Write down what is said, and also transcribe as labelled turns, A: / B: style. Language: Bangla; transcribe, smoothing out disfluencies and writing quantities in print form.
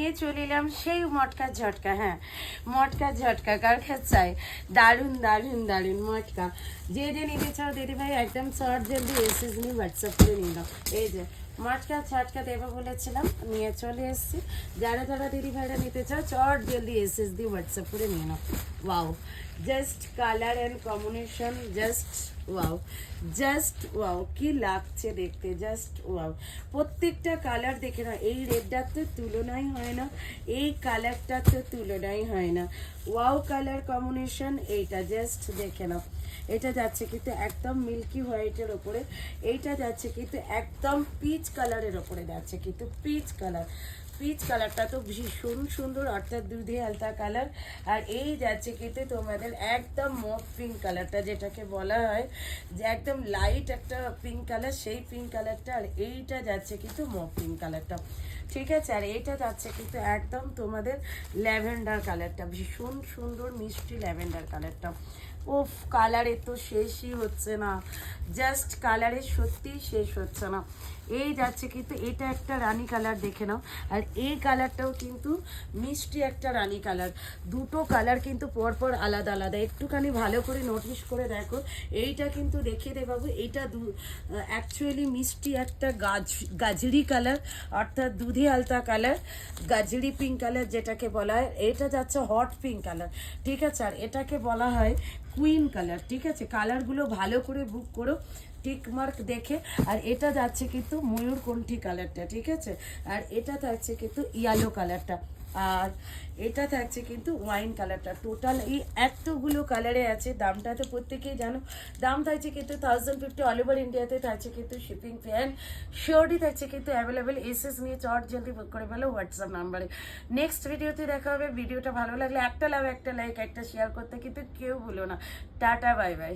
A: নিয়ে চলে এলাম সেই মটকা ঝটকা। হ্যাঁ, মটকা ঝটকা কার কাছে চাই, দারুণ দারুণ দারুণ মটকা। যে যে নিতে চাও দিদি ভাই একদম শর্ট জলদি এসএস নিয়ে হোয়াটসঅ্যাপ করে নিয়ে নাও। এই যে মটকা ঝটকা দেবো বলেছিলাম, নিয়ে চলে এসেছি। যারা যারা দিদি ভাইরা নিতে চাও শর্ট জলদি এসএস দিয়ে হোয়াটসঅ্যাপ করে নিয়ে নাও। Wow, just colour and combination, just wow, just wow, কি লাগছে দেখতে, জাস্ট ওয়াও। প্রত্যেকটা কালার দেখে না, এই রেডটার তো তুলনাই হয় না, এই কালারটার তো তুলনাই হয় না। ওয়াও কালার কম্বিনেশন, এইটা জাস্ট দেখে নাও। এটা যাচ্ছে কিন্তু একদম মিল্কি হোয়াইটের ওপরে, এইটা যাচ্ছে কিন্তু একদম পিচ কালারের ওপরে যাচ্ছে কিন্তু পিচ কালার। পিচ কালারটা তো ভীষণ সুন্দর, অর্থাৎ দুধে আলতা কালার। আর এই যাচ্ছে কিন্তু তোমাদের একদম মফ পিঙ্ক কালারটা, যেটাকে বলা হয় যে একদম লাইট একটা পিঙ্ক কালার, সেই পিঙ্ক কালারটা। আর এইটা যাচ্ছে কিন্তু মফ পিঙ্ক কালারটা, ঠিক আছে। আর এইটা যাচ্ছে কিন্তু একদম তোমাদের ল্যাভেন্ডার কালারটা, ভীষণ সুন্দর মিষ্টি ল্যাভেন্ডার কালারটা। ওফ, কালারে তো শেষই হচ্ছে না, জাস্ট কালারে সত্যিই শেষ হচ্ছে না। এই যাচ্ছে কিন্তু এটা একটা রানী কালার, দেখে নাও। আর এই কালারটাও কিন্তু মিষ্টি একটা রানী কালার। দুটো কালার কিন্তু পরপর আলাদা আলাদা, একটুখানি ভালো করে নোটিস করে দেখো। এইটা কিন্তু দেখিয়ে দে বাবু, এইটা অ্যাকচুয়ালি মিষ্টি একটা গাজরি কালার, অর্থাৎ দুধে আলতা কালার, গাজরি পিঙ্ক কালার যেটাকে বলা হয়। এটা যাচ্ছে হট পিঙ্ক কালার, ঠিক আছে। আর এটাকে বলা হয় কুইন কালার, ঠিক আছে। কালারগুলো ভালো করে বুক করো, টিক মার্ক দেখে। আর এটা যাচ্ছে কিন্তু ময়ূরকণ্ঠী কালারটা, ঠিক আছে। আর এটা থাকছে কিন্তু ইয়েলো কালারটা, আর এটা থাকছে কিন্তু ওয়াইন কালারটা। টোটাল এই এতগুলো কালারে আছে। দামটা তো প্রত্যেকেই জানো, দাম থাকছে কিন্তু 1050 অল ওভার ইন্ডিয়াতে থাকছে কিন্তু শিপিং ফি অ্যান্ড শিওরটি থাকছে কিন্তু অ্যাভেলেবেল। এসএস নিয়ে চট জলদি বুক করে ফেলো হোয়াটসঅ্যাপ নাম্বারে। নেক্সট ভিডিওতে দেখা হবে। ভিডিওটা ভালো লাগলে একটা লাভ, একটা লাইক, একটা শেয়ার করতে কিন্তু কেউ ভুলো না। Tata, bye bye.